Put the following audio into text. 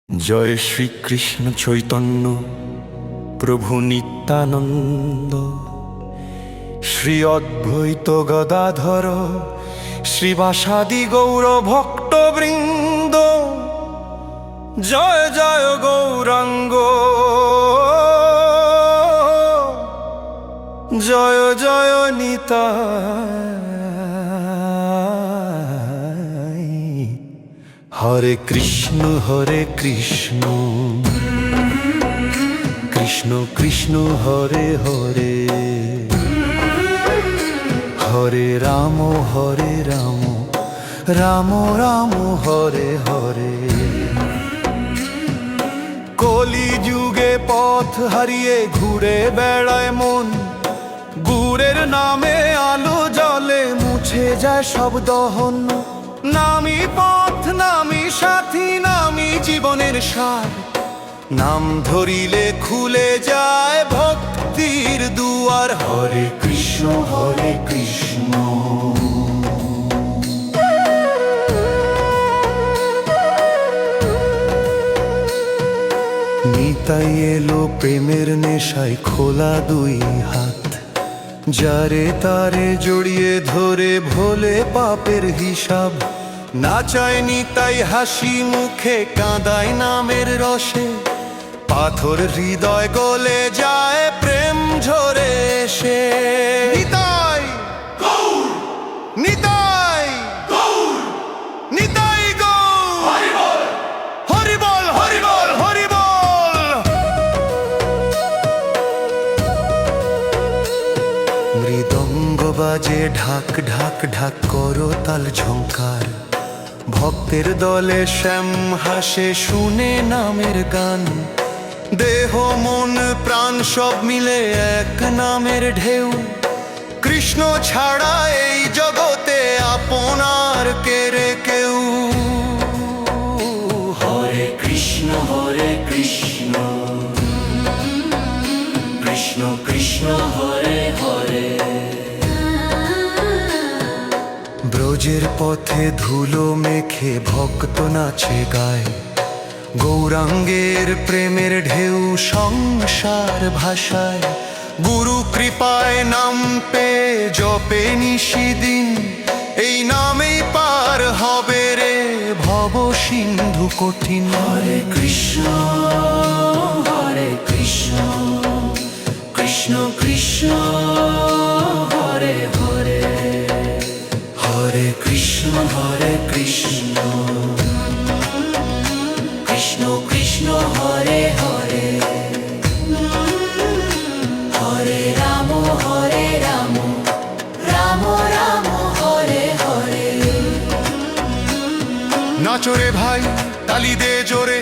জয় শ্রীকৃষ্ণ চৈতন্য প্রভু নিত্যানন্দ, শ্রী অদ্বৈত গদাধর শ্রীবাসাদি গৌর ভক্তবৃন্দ। জয় জয় গৌরাঙ্গ, জয় জয় নিতাই। হরে কৃষ্ণ কৃষ্ণ কৃষ্ণ হরে হরে, হরে রাম রাম রাম হরে হরে। কলি যুগে পথ হারিয়ে ঘুরে বেড়ায় মন, গুরের নামে আলো জলে মুছে যায় সব দহন। নামি পথ, নামি সাথী, নামি জীবনের সার, নাম ধরিলে খুলে যায় ভক্তির দুয়ার। হরে কৃষ্ণ নিতাই এলো প্রেমের নেশায় খোলা দুই হাত, যারে তারে জড়িয়ে ধরে ভোলে পাপের হিসাব। নাচায় নিতাই হাসি মুখে, কাঁদায় নামের রসে, পাথর হৃদয় গলে যায় প্রেম ঝরে এসে। নিতাই গৌর, নিতাই গৌর, নিতাই গৌর, হরি বল হরি বল হরি বল। মৃদঙ্গ বাজে ঢাক ঢাক ঢাক করতাল ঝংকার, ভক্তের দলে শ্যাম হাসে শুনে নামের গান। দেহ মন প্রাণ সব মিলে এক নামের ঢেউ, কৃষ্ণ ছাড়া এই জগতে আপনার কেরে কেউ। হরে কৃষ্ণ কৃষ্ণ কৃষ্ণ হরে হরে। ব্রজের পথে ধুলো মেখে ভক্ত নাচে গায়, গৌরাঙ্গের প্রেমের ঢেউ সংসার ভাষায়। গুরু কৃপায় নাম পেয়ে জপে নিশিদিন, এই নামেই পার হবে রে ভব সিন্ধু কঠিন। হরে কৃষ্ণ কৃষ্ণ কৃষ্ণ হরে হরে, হরে কৃষ্ণ কৃষ্ণ কৃষ্ণ হরে হরে, হরে রাম রাম রাম হরে হরে। নাচরে ভাই তালি দে জোরে,